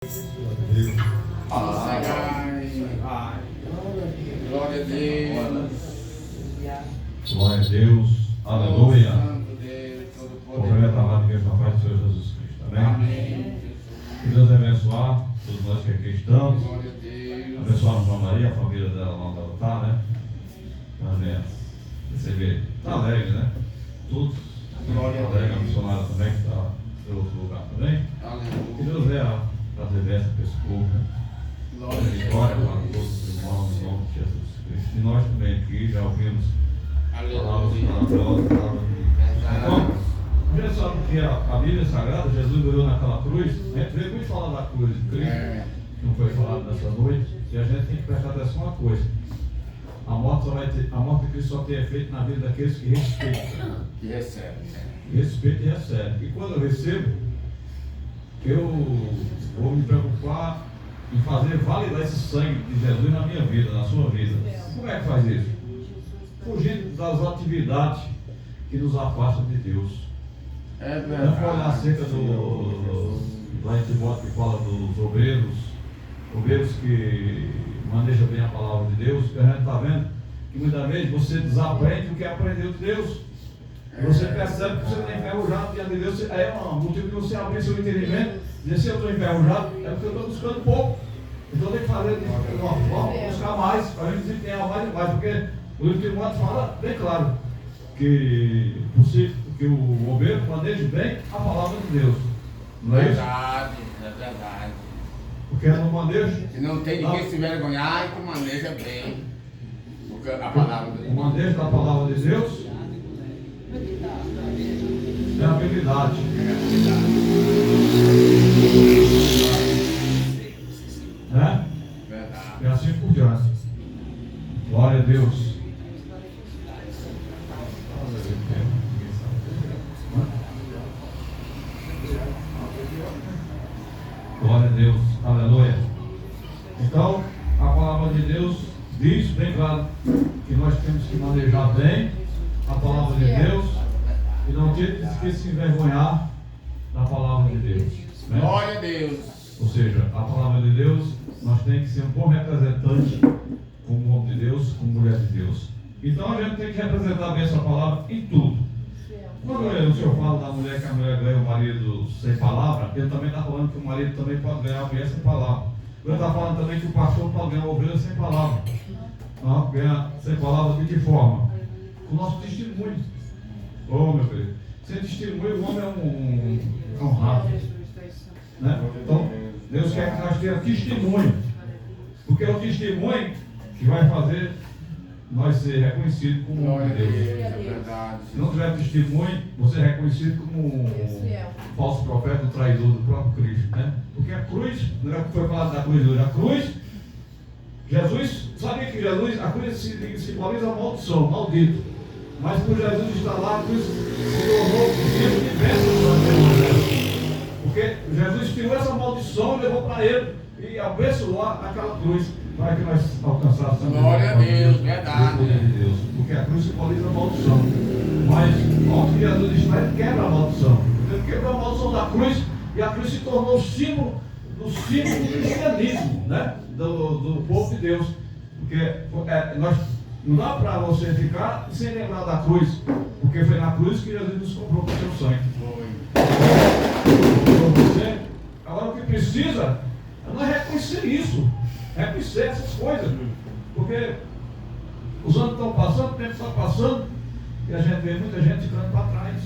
Glória a Deus. Glória a Deus. Aleluia. Santo Deus, Cumprimento a amada igreja da paz do Senhor Jesus Cristo. Amém. Que Deus abençoar todos nós que aqui estamos. Glória a Deus. Abençoar a João Maria, a família dela lá onde ela está, né? Amém. Receber. Está alegre, né? Todos. Glória a alegre. Deus. A missionária também, que está em outro lugar também. Que Aleluia. Deus dê a prazer dessa para esse povo, né? Glória a Deus. Vitória para todos os irmãos, em nome de Jesus Cristo. E nós também aqui já ouvimos palavras maravilhosas, palavras de... Então, a gente sabe que a Bíblia Sagrada, Jesus morreu naquela cruz, a gente vê muito falar da cruz de Cristo, não foi falado nessa noite, e a gente tem que prestar atenção a uma coisa. A morte de Cristo só tem efeito na vida daqueles que respeitam. Que recebe. Respeito e recebe. E quando eu recebo, eu vou me preocupar em fazer validar esse sangue de Jesus na minha vida, na sua vida. Como é que faz isso? Fugindo das atividades que nos afastam de Deus. É Não foi verdade. acerca lá em Timóteo que fala dos obreiros que manejam bem a palavra de Deus, que a gente está vendo que muitas vezes você desaprende o que aprendeu de Deus. Você percebe que você está enferrujado diante de Deus. Aí é um motivo de você abrir seu entendimento, dizer: se eu estou enferrujado, é porque eu estou buscando pouco. Então tem que fazer de uma forma, buscar mais, para a gente desempenhar mais e mais, porque o livro de Timóteo fala bem claro que o obreiro maneje bem a palavra de Deus. Não é isso? Verdade, é verdade. Porque no manejo, E não tem ninguém se envergonhar e que maneja bem a palavra de o Deus. manejo da palavra de Deus é habilidade. Né? Verdade. E assim por diante. Glória a Deus. Glória a Deus. Aleluia. Então, a palavra de Deus diz bem claro que nós temos que manejar bem a palavra de Deus e não temos que se envergonhar da palavra de Deus. Né? Glória a Deus. Ou seja, a palavra de Deus, nós temos que ser um bom representante como homem de Deus, como mulher de Deus. Então a gente tem que representar bem essa palavra em tudo. Quando o Senhor fala da mulher que a mulher ganha o marido sem palavra, ele também está falando que o marido também pode ganhar a mulher sem palavra. Ele está falando também que o pastor pode ganhar a ovelha sem palavra. Não, ganhar sem palavra de que forma? Com o nosso testemunho. Oh, meu Deus. Sem testemunho, o homem é um rato. Né? Então, Deus quer que nós tenhamos testemunho. Porque é o testemunho que vai fazer nós ser reconhecidos como Glória homem a de Deus. Deus. É verdade. Se não tiver testemunho, você é reconhecido como um falso profeta, um traidor do próprio Cristo. Né? Porque a cruz, não é o que foi falado da cruz hoje, a cruz, Jesus, sabia que Jesus, a cruz simboliza a maldição, maldito. Mas por Jesus estar lá, a cruz se tornou símbolo de bênção para o Evangelho. Porque Jesus tirou essa maldição e levou para ele e abençoou aquela cruz para que nós alcançássemos Glória a Deus, verdade. o poder de Deus. Porque a cruz simboliza a maldição. Mas onde Jesus está, ele quebra a maldição. Ele quebrou a maldição da cruz e a cruz se tornou o símbolo do cristianismo, né? Do povo de Deus. Porque não dá para você ficar sem lembrar da cruz, porque foi na cruz que Jesus nos comprou com o seu sangue. Você, agora o que precisa não é reconhecer isso, é reconhecer essas coisas, porque os anos estão passando, o tempo está passando, e a gente vê muita gente ficando para trás,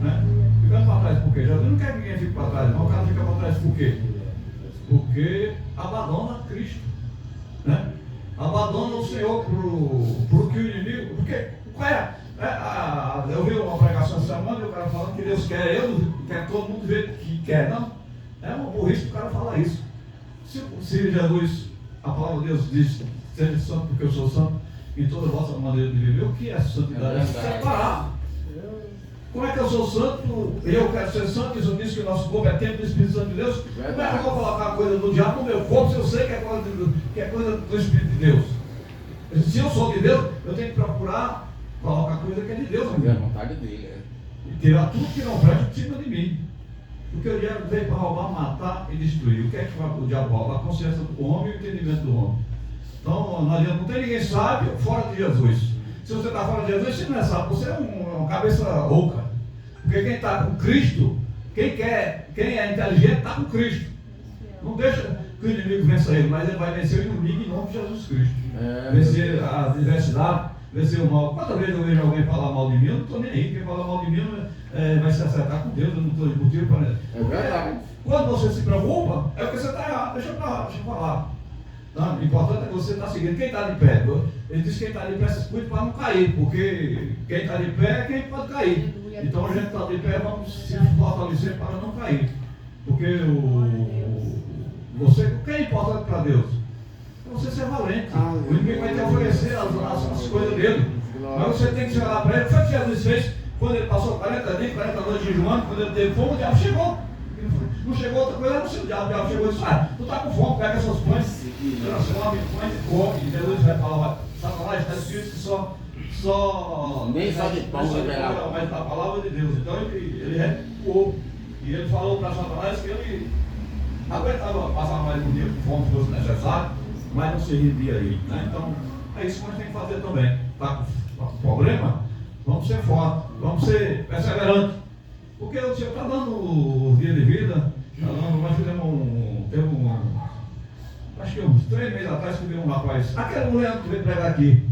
né? Ficando para trás por quê? Jesus não quer que ninguém fique para trás, não. O cara fica para trás por quê? Porque abandona Cristo, né? Abandona o Senhor pro que o inimigo, porque qual é? Eu vi uma pregação essa semana e o cara falando que Deus quer quer todo mundo ver que quer. Não, é uma burrice o cara falar isso. Se Jesus, a palavra de Deus diz: seja santo porque eu sou santo, em toda a vossa maneira de viver, o que é santidade? É separar. Como é que eu sou santo e eu quero ser santo? Jesus disse que o nosso corpo é templo do Espírito Santo de Deus. Como é que eu vou colocar a coisa do diabo no meu corpo se eu sei que é coisa do Espírito de Deus? Se eu sou de Deus, eu tenho que procurar colocar a coisa que é de Deus. Fazer a vontade dele. E tirar tudo que não presta de cima de mim. Porque o diabo veio para roubar, matar e destruir. O que é que o diabo rouba? A consciência do homem e o entendimento do homem. Então, não tem ninguém sábio fora de Jesus. Se você está fora de Jesus, você não é sábio, você é uma cabeça rouca. Porque quem está com Cristo, quem é inteligente está com Cristo. Não deixa que o inimigo vença ele, mas ele vai vencer o inimigo em nome de Jesus Cristo. Vencer a adversidade, vencer o mal. Quantas vezes eu vejo alguém falar mal de mim, eu não estou nem aí. Quem fala mal de mim vai se acertar com Deus, eu não estou de motivo para ele. É verdade. Quando você se preocupa, é porque você está errado. Deixa eu falar. Não, o importante é que você estar seguindo. Quem está de pé? Ele diz que quem está de pé se cuide para não cair, porque quem está de pé é quem pode cair. Então a gente está de pé, vamos se fortalecer para não cair. Porque o que é importante para Deus? É você ser valente. O inimigo vai te oferecer as coisas dele. Mas você tem que chegar lá para ele. Foi o que Jesus fez quando ele passou 40 dias, 40 noites jejuando, quando ele teve fome, o diabo chegou. Não chegou outra coisa, não sei, o diabo chegou e disse: tu está com fome, pega essas pães, transforma em pães e come. E Jesus vai falar: Satanás, está escrito que só nem só de pão liberar, mas da palavra de Deus. Então ele recuou. E ele falou para Satanás que ele aguentava passar mais um dia com fome se fosse necessário, mas não se rendia aí. Né? Então é isso que nós temos que fazer também. Está com problema? Vamos ser fortes, vamos ser perseverantes. Porque o Senhor está dando o dia de vida, nós fizemos acho que uns 3 meses atrás que veio um rapaz, aquele mulher que veio pregar aqui.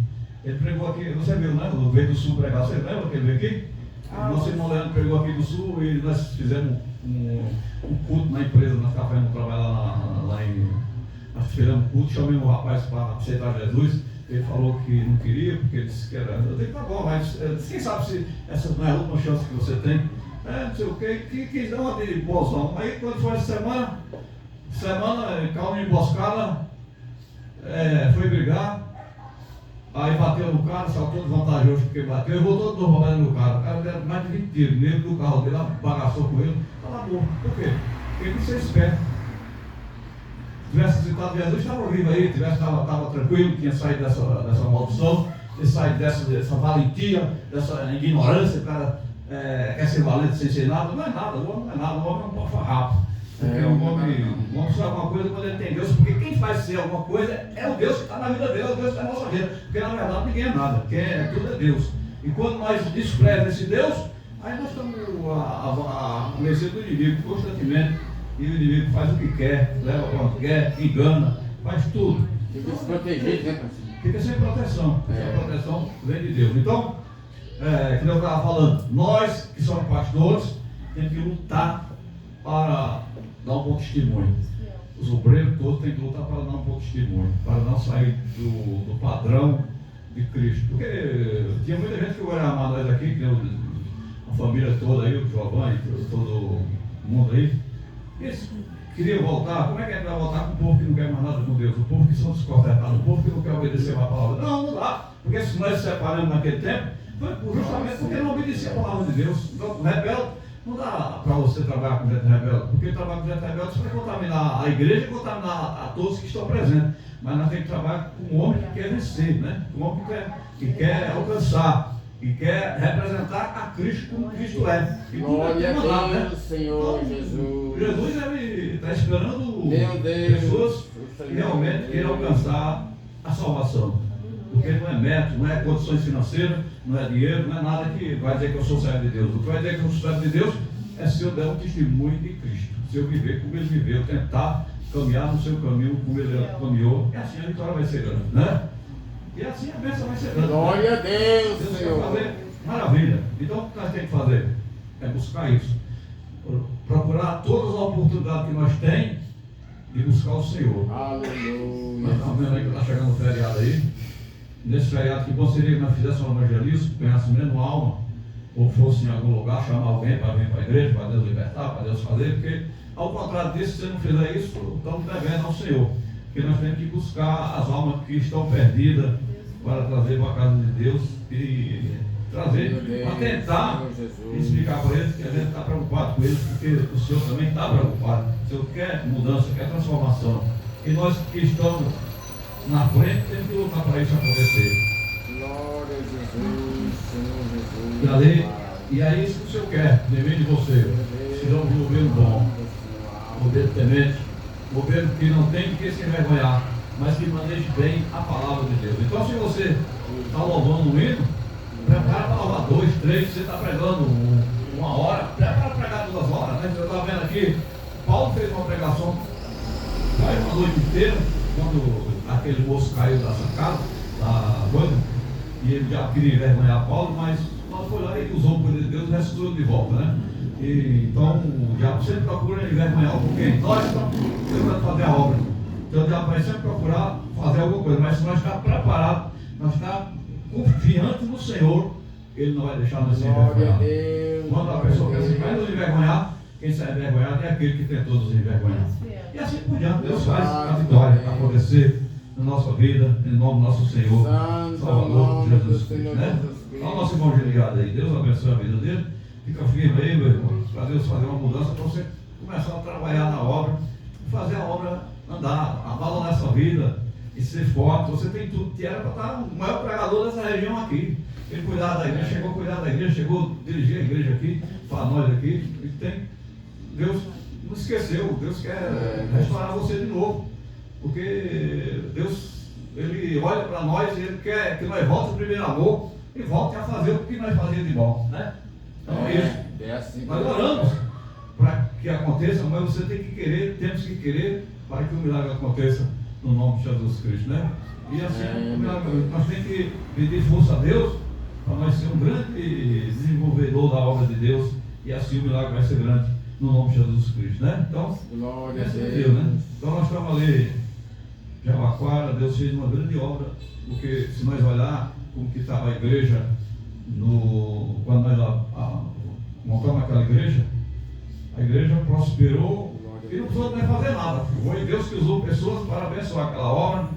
Ele pregou aqui, você viu, né? Veio do Sul pregar, você lembra que ele veio aqui? Nosso irmão Leandro pregou aqui do Sul e nós fizemos um culto na empresa, nós estávamos trabalhando lá em. Nós fizemos um culto, chamamos o rapaz para aceitar Jesus. Ele falou que não queria, porque ele disse que era. Eu disse: tá bom, mas quem sabe se essa não é a última chance que você tem? Não sei o que quis dar uma de bolsão. Aí quando foi essa semana, caiu uma emboscada, foi brigar. Aí bateu no cara, saltou desvantajoso porque bateu e voltou de novo batendo no cara. O cara deu mais de 20 tiros nele do carro dele, bagaçou com ele. Cala a boca. Por quê? Porque ele ser esperto. Se tivesse citado Jesus, estava vivo aí, estava tranquilo, tinha saído dessa maldição, tinha saído dessa valentia, dessa ignorância. O cara quer ser valente sem ser nada. Não é nada, o homem não é nada, o homem é um farrapo. Porque o homem sabe alguma coisa quando ele tem Deus, porque quem faz ser alguma coisa é o Deus que está na vida dele, é o Deus que está na nossa vida. Porque na verdade ninguém é nada, tudo é Deus. E quando nós desprezamos esse Deus, aí nós estamos a mercê do inimigo constantemente. E o inimigo faz o que quer, leva quanto quer, engana, faz tudo. Fica desprotegido, né? Fica sem proteção. A proteção vem de Deus. Então, como eu estava falando, nós que somos pastores, temos que lutar para dar um bom testemunho. Os obreiros todos têm que lutar para dar um bom testemunho, para não sair do padrão de Cristo. Porque tinha muita gente que vai amar nós aqui, que deu a família toda aí, o Giovanni, todo mundo aí. Eles queriam voltar. Como é que a gente vai voltar com o povo que não quer mais nada com Deus? O povo que são desconcertados, o povo que não quer obedecer a palavra. Não dá. Porque se nós nos separamos naquele tempo, foi justamente porque não obedecia a palavra de Deus. Então, rebelde, não dá para você trabalhar com gente rebelde. Porque trabalhar com gente rebelde você vai contaminar a igreja e contaminar a todos que estão presentes. Mas nós temos que trabalhar com um homem que quer vencer, né? Um homem que quer alcançar. E quer representar a Cristo como Cristo é. E glória a Deus, né? Senhor então, Jesus. Jesus está esperando pessoas que realmente queiram alcançar a salvação. Porque não é método, não é condições financeiras, não é dinheiro, não é nada que vai dizer que eu sou servo de Deus. O que vai dizer que eu sou servo de Deus é se eu der um testemunho de Cristo. Se eu viver como ele viveu, tentar caminhar no seu caminho como ele caminhou. E assim a vitória vai ser grande, né? E assim a bênção vai ser grande. Glória a Deus, Deus Senhor. vai fazer maravilha. Então o que nós temos que fazer? É buscar isso. Procurar todas as oportunidades que nós temos de buscar o Senhor. Aleluia. Nós estamos vendo aí que está chegando o feriado aí. Nesse feriado, que bom seria que nós fizéssemos um evangelismo, ganhássemos menos alma, ou fosse em algum lugar, chamar alguém para vir para a igreja, para Deus libertar, para Deus fazer, porque ao contrário disso, se você não fizer isso, estamos devendo ao Senhor. Porque nós temos que buscar as almas que estão perdidas para trazer para a casa de Deus e trazer, para tentar explicar para eles que a gente está preocupado com eles, porque o Senhor também está preocupado. O Senhor quer mudança, quer transformação. E nós que estamos na frente temos que lutar para isso acontecer. Glória a Jesus, Senhor Jesus. E ali E é isso que o Senhor quer, depende de você. Se não um governo bom, governo temente, governo que não tem de que se envergonhar, mas que maneje bem a palavra de Deus. Então, se você está louvando um hino, prepara para louvar 2, 3, você está pregando 1 hora, prepara para pregar 2 horas, né? Você está vendo aqui, Paulo fez uma pregação, faz uma noite inteira, quando aquele moço caiu da sacada, da coisa, e ele já queria envergonhar Paulo, mas Paulo foi lá e usou o poder de Deus e restituiu de volta, né? E, então, o diabo sempre procura envergonhar porque nós estamos tentando fazer a obra. Então, o diabo vai sempre procurar fazer alguma coisa, mas se nós estarmos preparados, nós estarmos confiantes no Senhor, Ele não vai deixar nós se envergonhar. Quando a pessoa pensa que vai nos envergonhar, quem sai envergonhado é aquele que tentou nos envergonhar. E assim por diante, Deus faz a vitória acontecer na nossa vida, em nome do nosso Senhor, Salvador Jesus Cristo, né? Olha o nosso irmão ligado aí, Deus abençoe a vida dele. Fica firme aí, meu irmão, para Deus fazer uma mudança, para você começar a trabalhar na obra, fazer a obra andar, abalar nessa vida e ser forte. Você tem tudo que era para estar o maior pregador dessa região aqui. Ele cuidar da igreja, chegou a cuidar da igreja, chegou a dirigir a igreja aqui, para nós aqui. Ele tem, Deus não esqueceu, Deus quer restaurar você de novo, porque Deus, Ele olha para nós e Ele quer que nós voltemos ao primeiro amor e volte a fazer o que nós fazíamos de bom, né? Então é isso. Assim, nós oramos para que aconteça, mas você tem que querer, temos que querer para que o milagre aconteça no nome de Jesus Cristo, né? E assim, nós temos que pedir força a Deus para nós ser um grande desenvolvedor da obra de Deus e assim o milagre vai ser grande no nome de Jesus Cristo, né? Então, glória a Deus, né? Então nós estamos ali, Jabaquara, Deus fez uma grande obra, porque se nós olhar como que estava a igreja quando nós montamos aquela igreja, a igreja prosperou e não precisou nem fazer nada. Foi Deus que usou pessoas para abençoar aquela obra,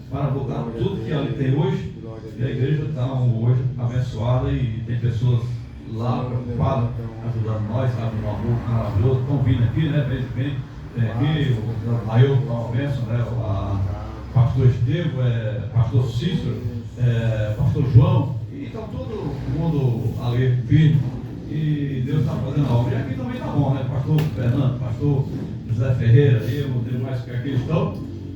para botar tudo que ali tem hoje. E a igreja está hoje abençoada e tem pessoas lá preocupadas, ajudando nós, sabe, no amor maravilhoso. Estão vindo aqui, né? Tem aqui o Maior, que dá uma bênção, né? O pastor Estevão, pastor Cícero, pastor João, e está todo mundo ali firme. E Deus está fazendo a obra. E aqui também está bom, né? Pastor Fernando, pastor José Ferreira, eu, demais que aqui estão.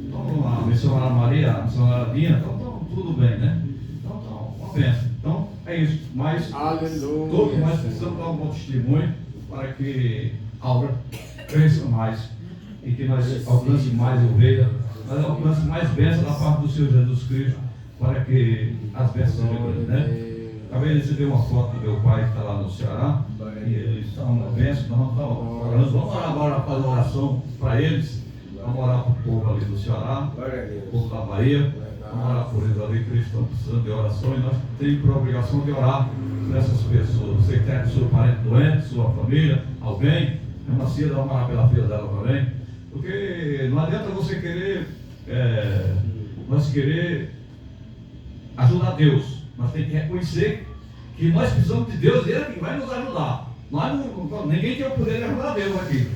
Então, a missionária Maria, a missionária Dina, então tudo bem, né? Então, uma bênção. Então, é isso. Mas todos nós precisamos dar um bom testemunho para que a obra cresça mais e que nós alcance mais ovelhas, nós alcance mais bênçãos da parte do Senhor Jesus Cristo, para que as bênçãos sejam grandes, né? Acabei de receber uma foto do meu pai que está lá no Ceará, e eles estão uma bênção, nós estamos orando. Vamos orar agora, fazer uma oração para eles, vamos orar para o povo ali do Ceará, o povo da Bahia, vamos orar por eles ali, que eles estão precisando de oração, e nós temos por obrigação de orar por essas pessoas. Você que tem seu parente doente, sua família, alguém, uma Cia, vamos orar pela filha dela também, porque não adianta você querer, nós querer ajudar Deus. Nós temos que reconhecer que nós precisamos de Deus e Ele é quem vai nos ajudar. Ninguém tem o poder de ajudar Deus aqui.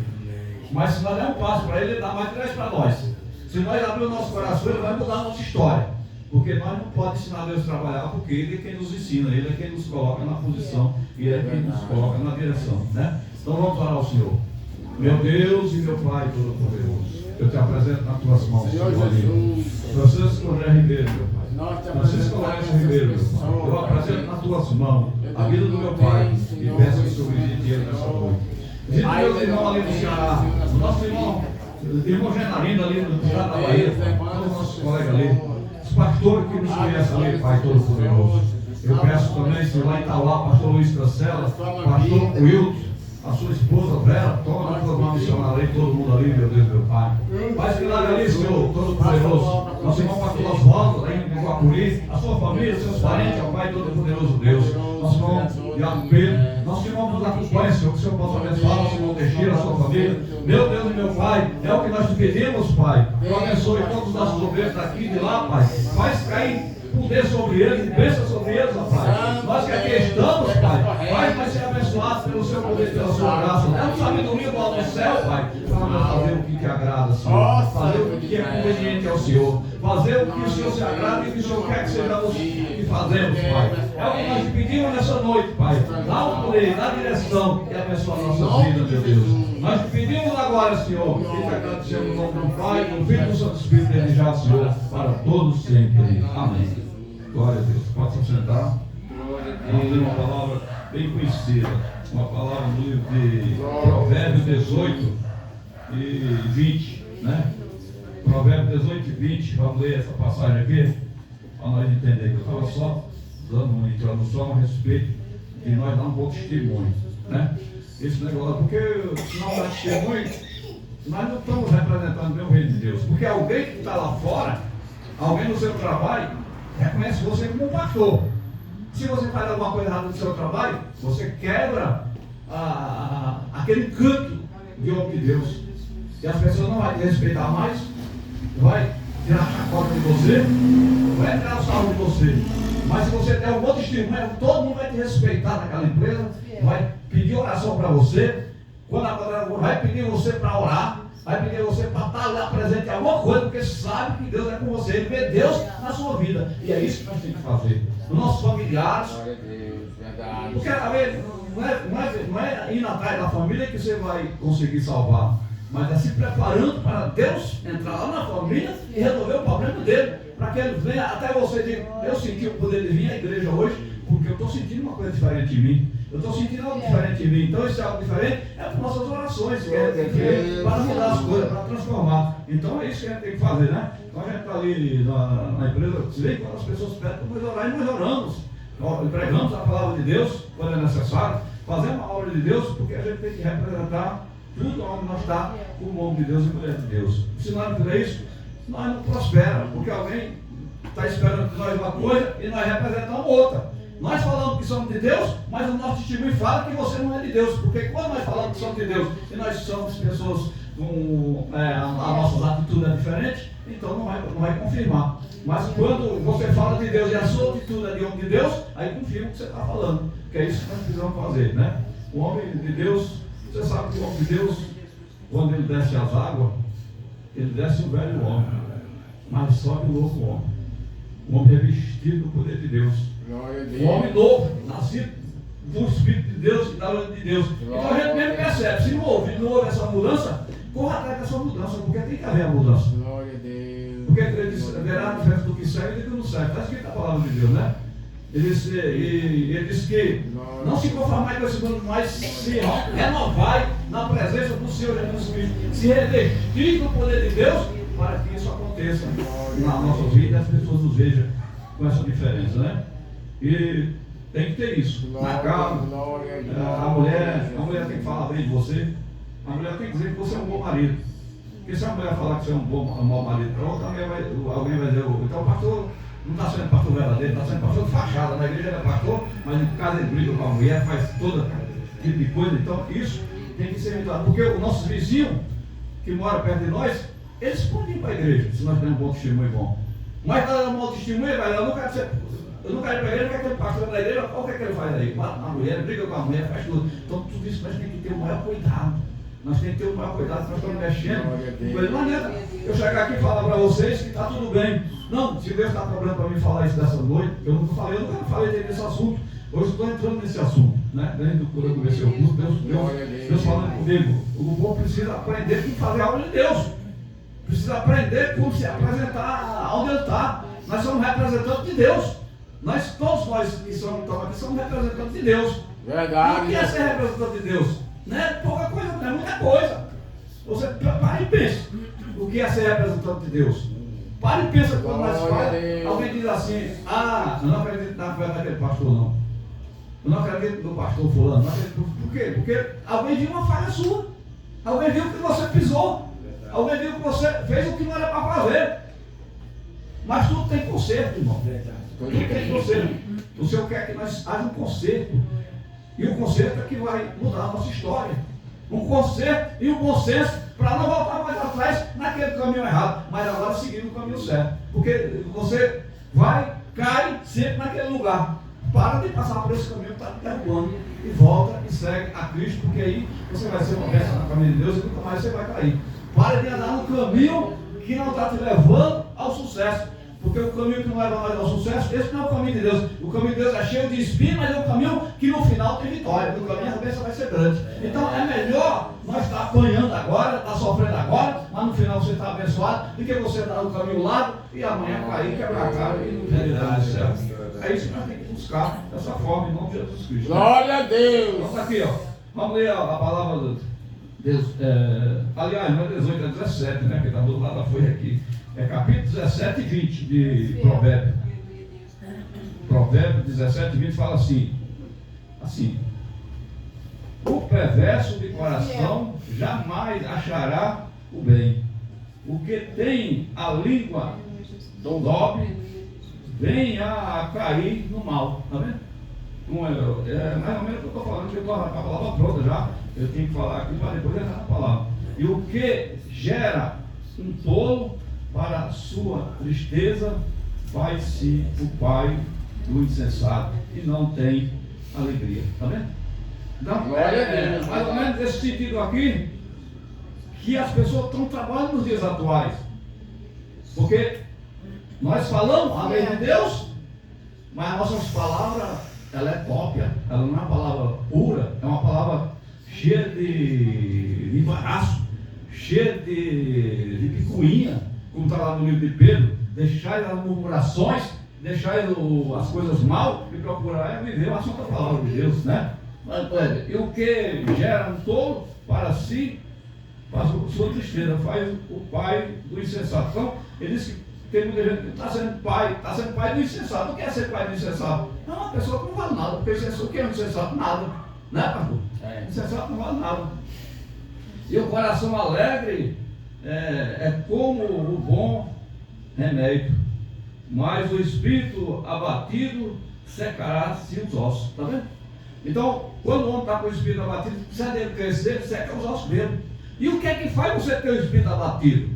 Mas se nós der um passo para Ele, Ele dá mais 3 para nós. Se nós abrir o nosso coração, Ele vai mudar a nossa história. Porque nós não podemos ensinar Deus a trabalhar, porque Ele é quem nos ensina, Ele é quem nos coloca na posição e Ele é quem nos coloca na direção, né? Então vamos orar ao Senhor. Meu Deus e meu Pai Todo-Poderoso, eu te apresento nas tuas mãos, Senhor Jesus. Francisco André Ribeiro, meu Pai. Francisco Lourenço Ribeiro, meu Pai. Eu apresento nas tuas mãos a vida do meu pai e peço que o Senhor visite ele nessa noite. Visite meus irmãos ali no Ceará, o nosso irmão Genarino ali no Estado da Bahia, todos os nossos colegas ali, os pastores que nos conhecem ali, Pai Todo-Poderoso. Eu peço também, Senhor, lá em Itauá, pastor Luiz Cancela, pastor Wilton, a sua esposa Vera, toma na tua mão missionária aí, todo mundo ali, meu Deus, meu Pai. Faz milagre ali, Senhor, Todo-Poderoso. Nosso irmão Pastor Oswaldo, lá em Guapuri, a sua família, seus parentes, ao Pai Todo-Poderoso Deus. Nosso irmão Iago Pedro, nosso irmão nos acompanha, Senhor, que o Senhor possa abençoar, nosso irmão Teixeira, a sua família. Meu Deus e meu Pai, é o que nós te pedimos, Pai. Tu abençoe todos os nossos obreiros daqui e de lá, Pai. Faz cair poder sobre eles e bênção sobre eles, ó Pai. Nós que aqui estamos, Pai, faz ser abençoados pelo seu poder e pela sua graça. Dá-nos sabedoria do alto do céu, Pai, para é fazer o que te agrada, Senhor. Fazer o que é conveniente ao Senhor. Fazer o que o Senhor se agrada e o que o Senhor quer que sejamos que fazemos, Pai. É o que nós te pedimos nessa noite, Pai. Dá o poder, dá a direção e abençoa a nossa vida, meu Deus. Nós te pedimos agora, Senhor, e te agradecemos no nome do Pai, do Filho e do Santo Espírito, desde já, Senhor, para todos sempre. Amém. Glória a Deus. Pode se sentar. Vamos ler uma palavra bem conhecida. Uma palavra do livro de Provérbios 18 e 20, né? Provérbios 18 e 20. Vamos ler essa passagem aqui para nós entender. Eu estava só dando uma introdução a respeito de nós dar um bom testemunho, né? Esse negócio, porque se não dá testemunho, nós não estamos representando bem o reino de Deus. Porque alguém que está lá fora, alguém no seu trabalho, reconhece você como um pastor. Se você faz alguma coisa errada no seu trabalho, você quebra aquele canto de homem de Deus. E as pessoas não vão te respeitar mais, vai tirar a chacota de você, vai tirar o sarro de você. Mas se você der um bom testemunho, todo mundo vai te respeitar naquela empresa, vai pedir oração para você, quando a galera vai pedir você para orar, vai pedir você para estar lá presente em alguma coisa, porque sabe que Deus é com você, ele vê Deus na sua vida. E é isso que nós temos que fazer. Os nossos familiares, porque a vezes não é ir atrás da família que você vai conseguir salvar, mas é se preparando para Deus entrar lá na família e resolver o problema dele, para que ele venha até você dizer, eu senti o poder de vir à igreja hoje, porque eu estou sentindo uma coisa diferente em mim. Eu estou sentindo algo diferente em mim. Então esse algo diferente é para nossas orações, para mudar as coisas, para transformar. Então é isso que a gente tem que fazer, né? Então a gente está ali na empresa, você vê quando as pessoas pedem para nós orar, e nós oramos. Nós pregamos a palavra de Deus quando é necessário, fazemos a obra de Deus, porque a gente tem que representar tudo onde nós está o nome de Deus e a mulher de Deus. Se nós não fizer isso, nós não prosperamos, porque alguém está esperando de nós uma coisa e nós representamos outra. Nós falamos que somos de Deus, mas o nosso testemunho fala que você não é de Deus. Porque quando nós falamos que somos de Deus e nós somos pessoas com as nossas atitudes é diferente, então não vai confirmar. Mas quando você fala de Deus e a sua atitude é de homem de Deus, aí confirma o que você está falando. Que é isso que nós precisamos fazer, né? O homem de Deus, você sabe que o homem de Deus, quando ele desce as águas, ele desce o velho homem, mas sobe o novo homem. O homem revestido do poder de Deus. O homem novo, nascido do Espírito de Deus e da luz de Deus. Então a gente mesmo percebe, se não houve essa mudança, corra atrás dessa mudança, porque tem que haver a mudança. Porque ele diz, verá a diferença do que serve e do que não serve. Está escrito a palavra de Deus, né? Ele diz que não se conformai com esse mundo, mas se renovai na presença do Senhor Jesus Cristo. Se revestir do poder de Deus, para que isso aconteça na nossa vida e as pessoas nos vejam com essa diferença, né? E tem que ter isso. Na casa, a mulher tem que falar bem de você. A mulher tem que dizer que você é um bom marido. Porque se a mulher falar que você é um mau marido para outra, alguém vai dizer, então o pastor não está sendo pastor verdadeiro, está sendo pastor de fachada. Na igreja ele é pastor, mas em casa ele briga com a mulher, faz todo tipo de coisa. Então isso tem que ser evitado. Porque os nossos vizinhos, que moram perto de nós, eles podem ir para a igreja, se nós temos um bom testemunho bom. Mas para dar um bom testemunho, eu não quero ir para a igreja, não quero que ele pastor da igreja, olha o que é que ele faz aí. Mata a mulher, briga com a mulher, faz tudo. Então tudo isso nós temos que ter o maior cuidado. Nós temos que ter o maior cuidado, nós estamos mexendo. Não adianta eu chegar aqui e falar para vocês que está tudo bem. Não, se Deus está cobrando para mim falar isso dessa noite, eu nunca falei desse assunto. Hoje estou entrando nesse assunto, né? Desde quando eu comecei o curso, Deus falando comigo. O povo precisa aprender como fazer a obra de Deus. Precisa aprender como se apresentar onde ele está. Nós somos representantes de Deus. Todos nós que estamos aqui somos representantes de Deus. Verdade. E o que é ser representante de Deus? Não é pouca coisa, não é muita coisa. Você para e pensa. O que é ser representante de Deus? Para e pensa quando nós falamos. Alguém diz assim, eu não acredito na fé daquele pastor, não. Eu não acredito no pastor fulano. Não acredito. Por quê? Porque alguém viu uma falha sua. Alguém viu que você pisou. Alguém viu que você fez o que não era para fazer. Mas tudo tem conserto, irmão. Tudo tem conserto. O Senhor quer que nós haja um conserto. E o conserto é que vai mudar a nossa história. Um conserto e um bom senso para não voltar mais atrás naquele caminho errado, mas agora seguir no caminho certo. Porque você cai sempre naquele lugar. para de passar por esse caminho que está te derrubando e volta e segue a Cristo, porque aí você vai ser uma bênção na família de Deus e nunca mais você vai cair. Para de andar no caminho que não está te levando ao sucesso. Porque o caminho que não leva nós ao sucesso, esse não é o caminho de Deus. O caminho de Deus é cheio de espinhos, mas é um caminho que no final tem vitória. No caminho a bênção vai ser grande. Então é melhor nós estar apanhando agora, estar sofrendo agora, mas no final você está abençoado, do que você estar no caminho largo e amanhã cair, quebrar a cara e não ter nada do céu. É isso que nós temos que buscar dessa forma, em nome de Jesus Cristo. Glória a Deus! Vamos aqui, ó. Vamos ler a palavra de Deus. Aliás, não é 18, é 17, né? Que está do lado da folha aqui. É capítulo 17 e 20 de Provérbio. Provérbio 17 e 20 fala assim: o perverso de coração jamais achará o bem. O que tem a língua dobre vem a cair no mal. Está vendo? É mais ou menos o que eu estou falando, porque eu estou com a palavra pronta já. Eu tenho que falar aqui para depois entrar na palavra. E o que gera um tolo, para a sua tristeza, faz-se o pai do insensato e não tem alegria. Está vendo? Então, mais ou menos nesse sentido aqui, que as pessoas estão trabalhando nos dias atuais. Porque nós falamos a lei de Deus, mas as nossas palavras, ela é cópia, ela não é uma palavra pura, é uma palavra cheia de embaraço, cheia de picuinha. Como está lá no livro de Pedro, deixai as murmurações, deixai as coisas mal e procurar viver a santa palavra de Deus, né? E o que gera um tolo para si, faz sua tristeza, faz o pai do insensato. Então, ele diz que tem muita gente que está sendo pai do insensato. Não quer ser pai do insensato? É uma pessoa que não vale nada, porque o que é um insensato? Nada, né, pastor? Insensato não vale nada. E o coração alegre é como o bom remédio, mas o espírito abatido secará-se os ossos. Está vendo? Então, quando o homem está com o espírito abatido, precisa dele crescer, seca os ossos dele. E o que é que faz você ter o espírito abatido?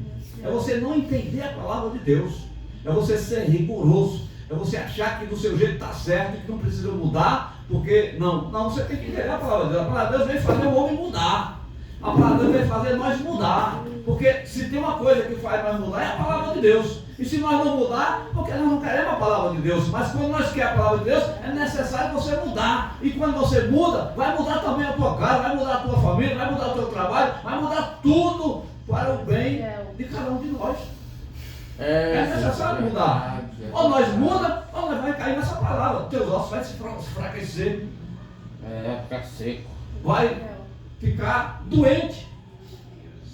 É você não entender a palavra de Deus, é você ser rigoroso, é você achar que do seu jeito está certo, que não precisa mudar, porque não, você tem que entender a palavra de Deus. A palavra de Deus vem fazer o homem mudar. A palavra de Deus vem fazer nós mudar. Porque se tem uma coisa que faz nós mudar, é a palavra de Deus. E se nós não mudar, porque nós não queremos a palavra de Deus. Mas quando nós queremos a palavra de Deus, é necessário você mudar. E quando você muda, vai mudar também a tua casa, vai mudar a tua família, vai mudar o teu trabalho, vai mudar tudo para o bem de cada um de nós. É necessário mudar. Ou nós muda, ou nós vamos cair nessa palavra. Teus ossos vão se enfraquecer. Ficar seco. Vai ficar doente.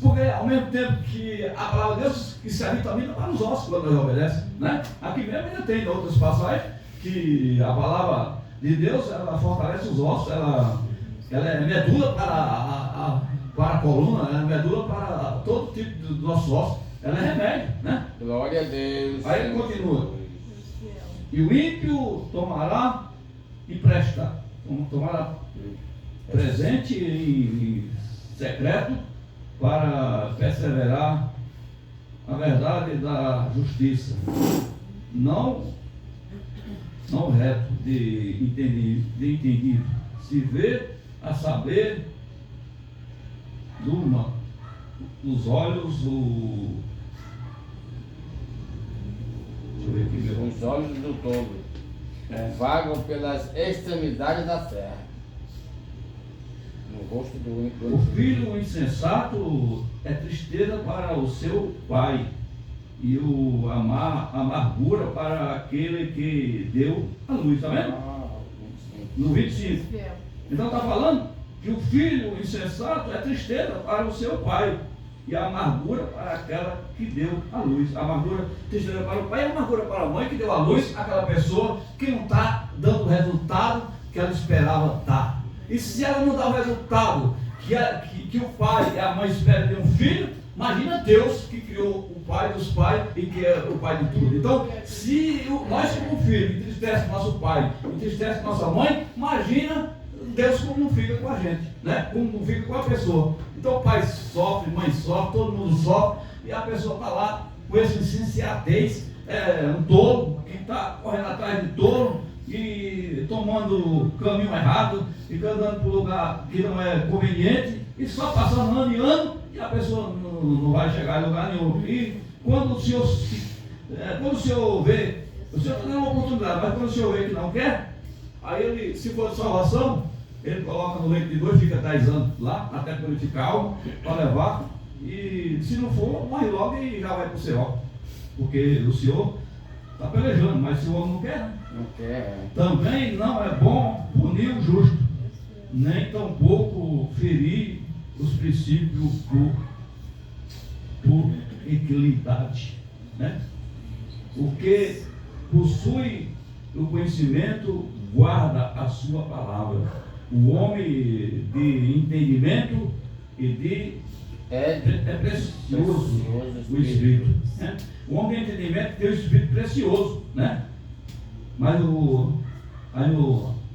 Porque ao mesmo tempo que a palavra de Deus, que se a vitamina para os ossos quando nós obedecemos, né? Aqui mesmo ainda tem outras passagens que a palavra de Deus, ela fortalece os ossos, ela é medula para a coluna, ela é medula para todo tipo dos nossos ossos, ela é remédio, né? Glória a Deus. Aí ele continua: e o ímpio tomará emprestado, tomará presente em secreto, para perseverar a verdade da justiça, não reto de entendido, se vê a saber durma os olhos deixa eu ver aqui, os olhos do tolo vagam pelas extremidades da terra. No rosto do o filho insensato é tristeza para o seu pai, e amargura para aquele que deu a luz. Está vendo? No 25. Então está falando que o filho insensato é tristeza para o seu pai, e a amargura para aquela que deu a luz. A amargura, tristeza para o pai, e a amargura para a mãe que deu a luz, aquela pessoa que não está dando o resultado que ela esperava dar. E se ela não dá o resultado que o pai e a mãe esperam de um filho, imagina Deus que criou o pai dos pais e que é o pai de tudo. Então, se nós como filho entristece nosso pai, entristece nossa mãe, imagina Deus como não fica com a gente, né? Como não fica com a pessoa. Então o pai sofre, mãe sofre, todo mundo sofre, e a pessoa está lá com essa insensatez, um tolo, que está correndo atrás de tolo, e tomando o caminho errado, e andando para um lugar que não é conveniente, e só passando ano e ano, e a pessoa não vai chegar em lugar nenhum. E quando o senhor vê, o senhor tem uma oportunidade, mas quando o senhor vê que não quer, aí ele, se for de salvação, ele coloca no leito de 2, fica 10 anos lá, até purificar algo, para levar, e se não for, morre logo e já vai para o céu. Porque o senhor está pelejando, mas se o homem não quer, né? Não quer. Também não é bom punir o justo, nem tampouco ferir os princípios por equidade, né? O que possui o conhecimento guarda a sua palavra. O homem de entendimento e de é precioso o Espírito, né? O homem de entendimento tem o Espírito precioso, né? Mas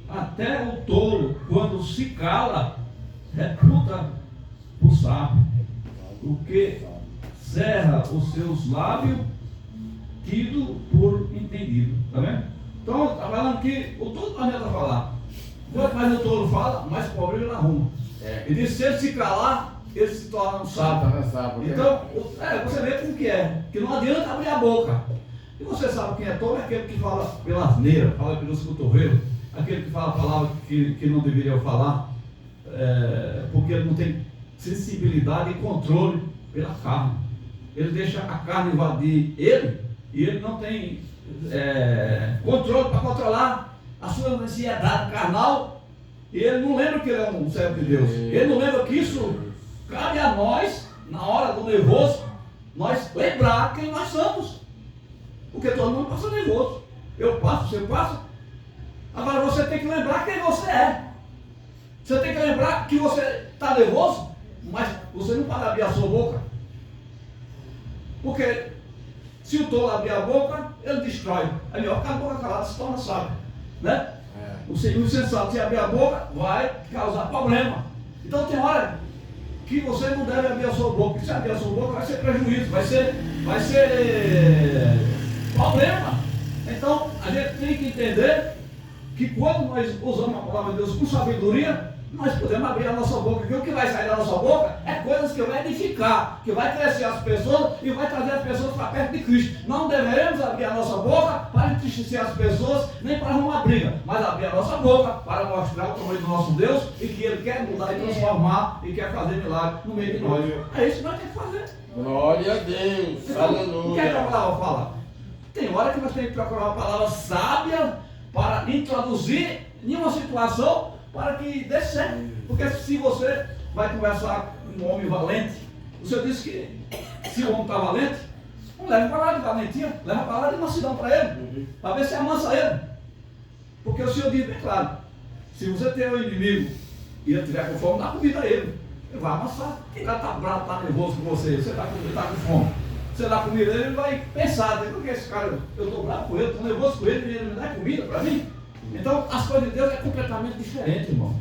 até o tolo, quando se cala, reputa o sábio. O que cerra os seus lábios, tido por entendido. Tá vendo? Então, está falando que o tolo não adianta falar. Quanto mais o tolo fala, mais pobre ele arruma. Ele diz: se ele se calar, ele se torna um sábio. Então, você vê como que é. Que não adianta abrir a boca. E você sabe quem é tolo? É aquele que fala pela asneira, fala pelos cotovelos, aquele que fala palavras que não deveria falar, porque ele não tem sensibilidade e controle pela carne. Ele deixa a carne invadir ele, e ele não tem controle para controlar a sua ansiedade carnal, e ele não lembra que ele é um servo de Deus. Ele não lembra que isso cabe a nós, na hora do nervoso, nós lembrar quem nós somos. Porque todo mundo passa nervoso. Eu passo, você passa. Agora você tem que lembrar quem você é. Você tem que lembrar que você está nervoso, mas você não pode abrir a sua boca. Porque se o tolo abrir a boca, ele destrói. É melhor ficar a boca calada, se torna sábio, né? O insensato, se abrir a boca, vai causar problema. Então tem hora que você não deve abrir a sua boca. Porque se abrir a sua boca, vai ser prejuízo, vai ser problema. Então a gente tem que entender que quando nós usamos a palavra de Deus com sabedoria, nós podemos abrir a nossa boca, porque o que vai sair da nossa boca é coisas que vai edificar, que vai crescer as pessoas e vai trazer as pessoas para perto de Cristo. Não deveremos abrir a nossa boca para entristecer as pessoas, nem para arrumar briga, mas abrir a nossa boca para mostrar o tamanho do nosso Deus e que Ele quer mudar e transformar e quer fazer milagre no meio de nós. É isso que nós temos que fazer. Glória a Deus, então, aleluia. O que é que a palavra fala? Tem hora que nós temos que procurar uma palavra sábia para introduzir em uma situação para que dê certo. Porque se você vai conversar com um homem valente, o senhor disse que se o homem está valente, não leve palavra de valentia, leva palavra de mansidão para ele, para ver se amansa ele. Porque o senhor diz bem claro: se você tem um inimigo e ele estiver com fome, dá comida a ele. Ele vai amassar. Quem já está bravo, está nervoso com você, você está com fome. Você dá comida a ele, ele vai pensar: porque esse cara, eu estou bravo com ele, estou nervoso com ele, ele me dá comida para mim. Então, as coisas de Deus é completamente diferente, irmão.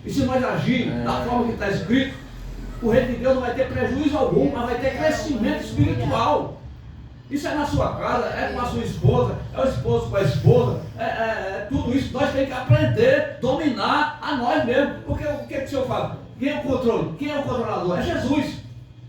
E se nós agirmos da forma que está escrito, o reino de Deus não vai ter prejuízo algum, mas vai ter crescimento espiritual. Isso é na sua casa, é com a sua esposa, é o esposo com a esposa, tudo isso nós temos que aprender, dominar a nós mesmos. Porque o que o Senhor fala? Quem é o controle? Quem é o controlador? É Jesus.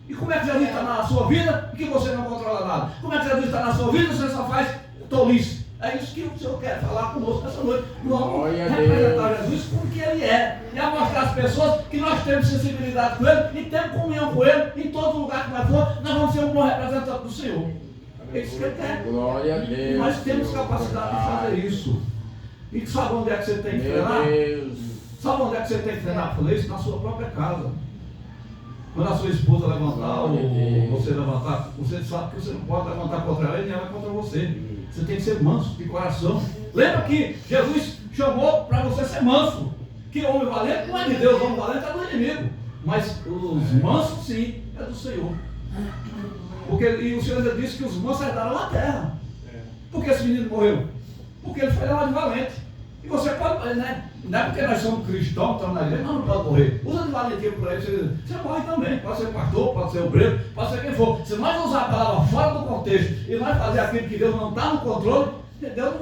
E como é que Jesus está na sua vida e que você não controla nada? Como é que Jesus está na sua vida e você só faz tolice? É isso que o Senhor quer falar conosco essa noite. Vamos representar Jesus como que Ele é. E a mostrar às pessoas que nós temos sensibilidade com Ele e temos comunhão com Ele. Em todo lugar que nós for, nós vamos ser um bom representante do Senhor. É isso que Ele quer. Glória a Deus. E nós temos capacidade de fazer isso. E sabe onde é que você tem que treinar? Sabe onde é que você tem que treinar para fazer isso? Na sua própria casa. Quando a sua esposa levantar ou você levantar, você sabe que você não pode levantar contra ela e nem ela contra você. Você tem que ser manso de coração. Lembra que Jesus chamou para você ser manso. Que homem valente não é de Deus, homem valente é do inimigo. Mas os mansos sim, é do Senhor. E o Senhor já disse que os mansos herdaram a terra. Por que esse menino morreu? Porque ele foi lá de valente. E você pode, né? Não é porque nós somos cristãos, estamos na igreja, não pode morrer. Usa de valentia por aí, você morre também. Pode ser pastor, pode ser obreiro, pode ser quem for. Se nós usar a palavra fora do contexto e nós fazer aquilo que Deus não está no controle, Deus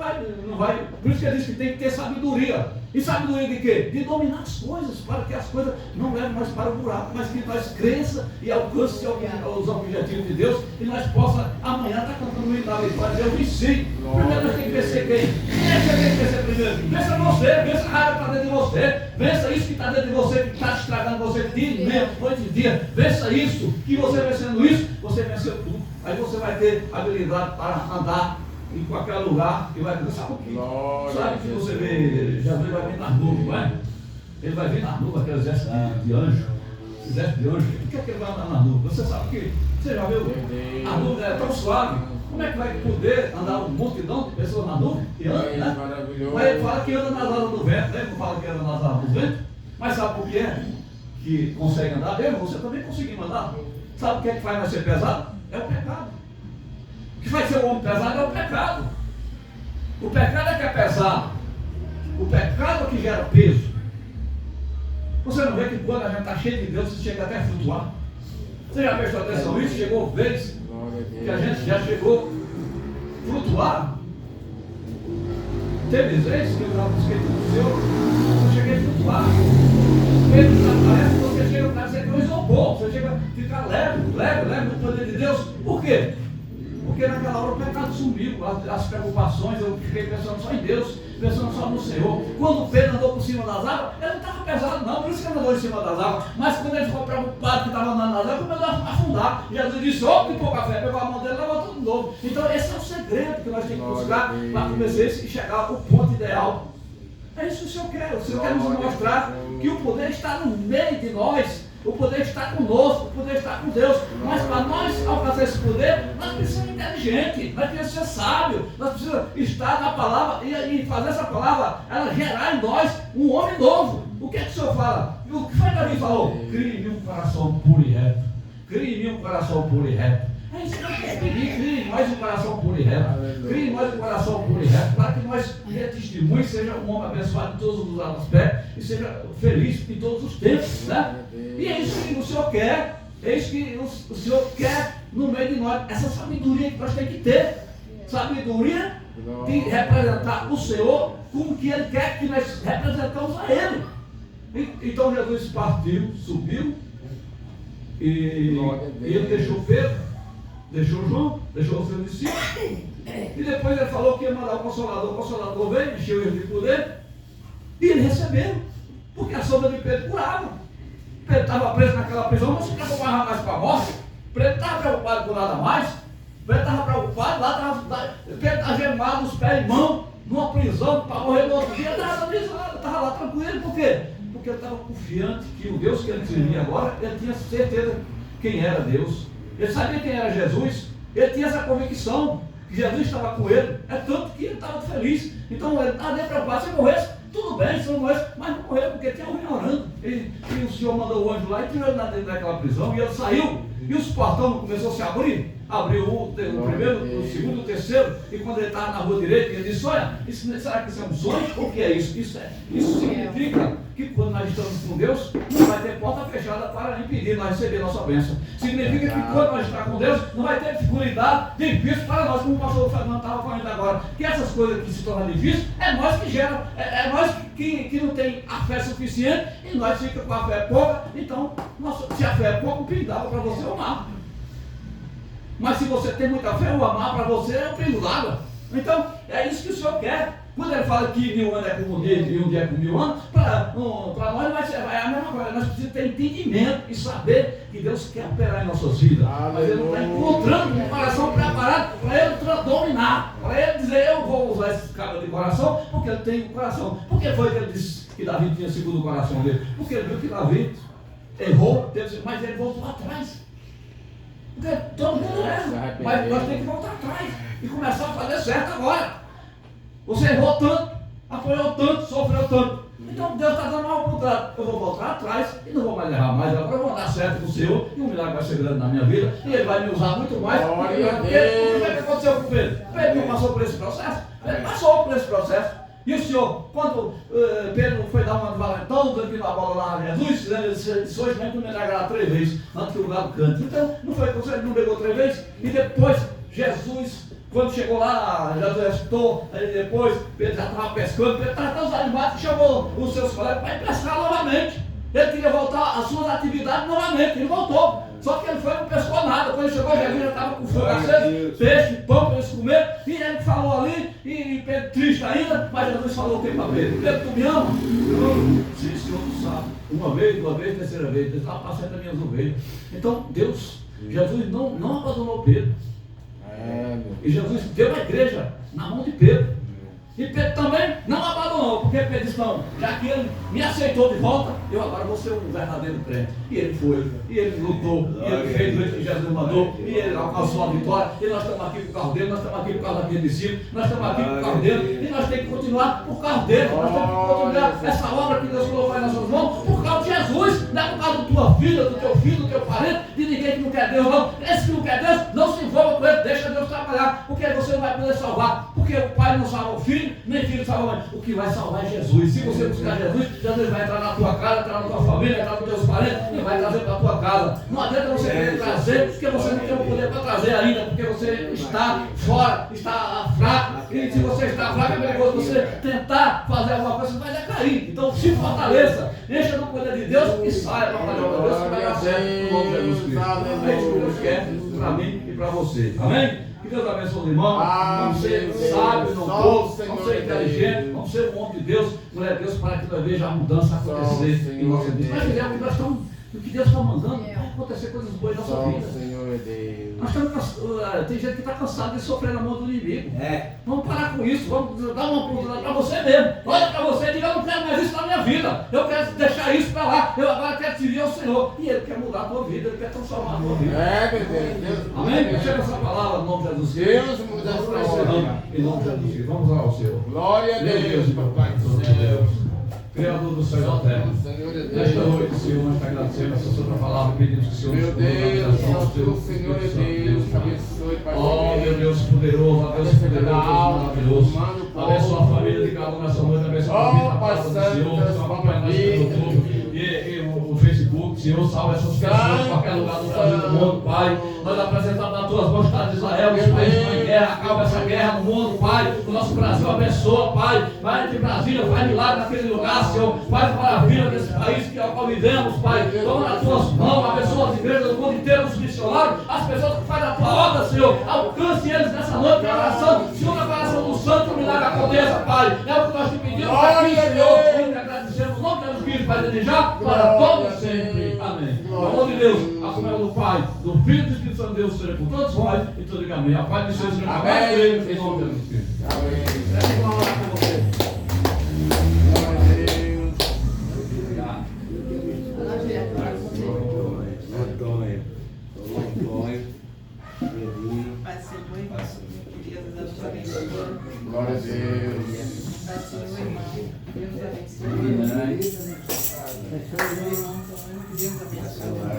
não vai. Por isso que ele diz que tem que ter sabedoria. E sabedoria de quê? De dominar as coisas, para que as coisas não levem nós para o buraco, mas que nós cresça e alcance os objetivos de Deus e nós possa amanhã estar cantando o hino da vitória. Eu venci. Primeiro nós temos que vencer quem? Quem é que tem que vencer primeiro? Vença você, vença a raiva que está dentro de você, vença isso que está dentro de você, que está estragando você dia, noite e dia. Vença isso, que você vencendo isso, você venceu tudo. Aí você vai ter habilidade para andar em qualquer lugar que vai ver. Sabe que você vê, Jesus vai vir nas nuvens, não é? Ele vai vir nas nuvens, aquele exército de anjo. Exército de anjo. Por que é que ele vai andar nas nuvens? Você sabe que, você já viu? A nuvem é tão suave. Como é que vai poder andar uma multidão de pessoas na nuvem? Que anda, né? Mas ele fala que anda nas asas do vento, né? Não fala que anda nas asas do vento. Mas sabe por que é que consegue andar? Eu, você também conseguimos andar. Sabe o que é que faz nós ser pesado? É o pecado. O que faz ser um homem pesado é o pecado. O pecado é que é pesado. O pecado é que gera peso. Você não vê que quando a gente está cheio de Deus, você chega até a flutuar? Você já prestou atenção nisso? Chegou vez que a gente já chegou a flutuar. Teve vezes que eu já busquei tudo seu, eu cheguei a flutuar. Pedro desaparece, você chega para ser um isopor, você chega a ficar leve no poder de Deus. Por quê? Porque naquela hora o pecado sumiu, as preocupações, eu fiquei pensando só em Deus, pensando só no Senhor. Quando Pedro andou por cima das águas, ele não estava pesado não, por isso que ele andou em cima das águas. Mas quando ele ficou preocupado que estava andando nas águas, começou a afundar. Jesus disse, que pouca fé, pegou a mão dele e levou tudo de novo. Então esse é o segredo que nós temos que buscar para começar e chegar ao ponto ideal. É isso que o Senhor quer. O Senhor quer nos mostrar que o poder está no meio de nós. O poder está conosco, o poder está com Deus. Mas para nós alcançar esse poder, nós precisamos ser inteligentes, nós precisamos ser sábios, nós precisamos estar na palavra e fazer essa palavra, ela gerar em nós um homem novo. O que é que o Senhor fala? O que foi que Davi falou? Crie em mim um coração puro e reto. Crie em mim um coração puro e reto. É isso que nós queremos pedir. Crie em nós um coração puro e reto. Crie em nós um coração puro e reto, para que nós testemunhe, seja um homem abençoado em todos os aspectos e seja feliz em todos os tempos, né? E é isso que o Senhor quer, é isso que o Senhor quer no meio de nós, essa sabedoria que nós temos que ter, sabedoria de representar o Senhor como que Ele quer que nós representamos a Ele. Então Jesus partiu, subiu, e ele deixou Pedro, deixou João, deixou os seus discípulos, e depois ele falou que ia mandar o Consolador veio, encheu ele de poder, e ele recebeu, porque a sombra de Pedro curava. Pedro estava preso naquela prisão, não se preocupava mais com a morte. Pedro estava preocupado com nada mais. Pedro estava preocupado, Pedro estava gemado, os pés e mãos, numa prisão, para morrer no outro dia, estava lá tranquilo. Por quê? Porque ele estava confiante que o Deus que ele servia agora, ele tinha certeza quem era Deus. Ele sabia quem era Jesus, ele tinha essa convicção que Jesus estava com ele. É tanto que ele estava feliz. Então ele estava nem preocupado, se morresse, tudo bem, se não morresse, mas não morreu, porque tinha alguém orando. E o Senhor mandou o anjo lá e tirou ele dentro daquela prisão, e ele saiu, e os portões começaram a se abrir. Abriu o primeiro, o segundo, o terceiro, e quando ele estava na rua direita, ele disse, olha, será que isso é um sonho? O que é isso? Isso significa que quando nós estamos com Deus, não vai ter porta fechada para impedir nós receber nossa bênção. Significa que quando nós estamos com Deus, não vai ter dificuldade difícil para nós, como o pastor Fernando estava falando agora, que essas coisas que se tornam difíceis, é nós que geram, é nós que não tem a fé suficiente, e nós ficamos com a fé pouca. Então, se a fé é pouca, o perigo dava para você amar. Mas se você tem muita fé, o amar para você é o perigo d'água. Então, é isso que o Senhor quer. Quando ele fala que 1000 anos é como um dia e um dia é como 1000 anos, para nós vai ser a mesma coisa. Nós precisamos ter entendimento e saber que Deus quer operar em nossas vidas. Mas Ele não está encontrando um coração preparado para Ele dominar. Para Ele dizer, eu vou usar esse cara de coração, porque Ele tem um coração. Por que foi que Ele disse que Davi tinha segundo o coração dele? Porque Ele viu que Davi errou, mas ele voltou atrás. Porque todo mundo erra, mas nós temos que voltar atrás e começar a fazer certo agora. Você errou tanto, apoiou tanto, sofreu tanto. Então Deus está dando uma oportunidade. Eu vou voltar atrás e não vou mais errar mais. Agora eu vou dar certo com o Senhor e um milagre vai ser grande na minha vida. E Ele vai me usar muito mais. Porque o que aconteceu com Pedro? Pedro não passou por esse processo? Ele passou por esse processo. E o Senhor, quando Pedro foi dar uma de valentão, dando a bola lá a Jesus, ele disse, hoje vem comer agradar 3 vezes, antes que o galo cante. Então, não foi que você não pegou 3 vezes? E depois, Jesus Quando chegou lá, Jesus ressuscitou, aí depois Pedro já estava pescando, Pedro estava tão desanimado que chamou os seus colegas para ir pescar novamente. Ele queria voltar às suas atividades novamente, ele voltou. Só que ele foi e não pescou nada. Quando ele chegou, Jesus já estava com fogo aceso, peixe, pão para eles comer. E ele falou ali, e Pedro triste ainda, mas Jesus falou o que para Pedro? Pedro, tu me ama? Sim, Senhor, tu sabe. Uma vez, duas vezes, terceira vez. Ele estava passando as minhas ovelhas. Então, Deus, Jesus não abandonou Pedro. E Jesus deu a igreja na mão de Pedro. E Pedro também não abandonou, porque Pedro disse, não, já que ele me aceitou de volta, eu agora vou ser um verdadeiro crente. E ele foi, e ele lutou, e ele fez o que Jesus mandou, e ele alcançou a vitória. E nós estamos aqui por causa dele, nós estamos aqui por causa daquele discípulo, nós estamos aqui por causa dele, e nós temos que continuar por causa dele. Nós temos que continuar essa obra que Deus colocou em nossas mãos por causa de Jesus, não é por causa da tua filha, do teu filho, do teu parente, de ninguém que não quer Deus, não. Esse que não quer Deus, não se envolva com ele, deixa Deus trabalhar, porque você não vai poder salvar, porque o pai não salva o filho, nem filho salva a mãe. O que vai salvar é Jesus. Se você buscar Jesus, Jesus vai entrar na tua casa, entrar na tua família, entrar nos teus parentes e vai trazer para a tua casa. Não adianta você querer trazer, porque você não tem o poder para trazer ainda, porque você está fora, está fraco. E se você está fraco, é perigoso você tentar fazer alguma coisa, você vai decair. Então se fortaleça, encha do poder de Deus e saia para fazer uma coisa que vai dar certo no nome de Jesus Cristo. É isso que Deus quer para mim e para você. Amém? Que Deus abençoe o irmão. Vamos ser sábios no povo, vamos ser inteligentes, vamos ser um homem de Deus, mulher de Deus, para que nós vejamos a mudança acontecer em nossa vida. Nós fizemos o que nós estamos, o que Deus está mandando, vai acontecer coisas boas em nossa vida. Nós estamos, tem gente que está cansado de sofrer na mão do inimigo. Vamos parar com isso, vamos dar uma oportunidade para você mesmo. Olha para você e diga, eu não quero mais isso na minha vida. Eu quero deixar isso para lá. Eu agora quero servir ao Senhor. E Ele quer mudar a tua vida, Ele quer transformar a tua vida. Deus. Amém? Chega essa palavra no nome de Jesus. Deus muda Vamos para a esse história. nome, em nome de Jesus. Vamos lá ao Senhor. Glória a Meu Deus, e Papai do céu. Criador do céu e da terra. Senhor é Nesta Deus. noite, Senhor, nós te agradecemos essa sua palavra, pedimos que o Senhor Meu nos conceda a Deus, oração do o Senhor é Deus. Pai. Abençoe, Pai. Oh, meu Deus poderoso, ó Deus poderoso, maravilhoso. Abençoa a família de cada um nessa noite, abençoa a vida da palavra do Senhor, Senhor, acompanha nós pelo YouTube e o Facebook, Senhor, salva essas pessoas em qualquer lugar do Brasil, do mundo, Pai. Nós apresentamos nas tuas mãos o Estado de Israel, os países que estão em guerra, acaba essa guerra no mundo, Pai. O nosso Brasil abençoa, Pai. Vai de Brasília, faz milagre naquele lugar, Senhor. Faz maravilha nesse país que ao qual vivemos, Pai. Toma nas tuas mãos, abençoa as igrejas do mundo inteiro, os missionários, as pessoas que fazem a tua obra, Senhor. Alcance eles nessa noite, na oração. Senhor, na oração do santo, o milagre aconteça, Pai. É o que nós te pedimos aqui, Senhor. E te agradecemos, não queremos vir, Pai, desejar para todos sempre. Amém. O amor de Deus, a comunhão do Pai, do Filho e do Espírito Santo de Deus seja com todos vós e todo diga amém. A paz de Deus seja com cada um em nome de Jesus. Amém. Deixa eu orar com você. Glória a Deus. Glória a Deus. Deus abençoe.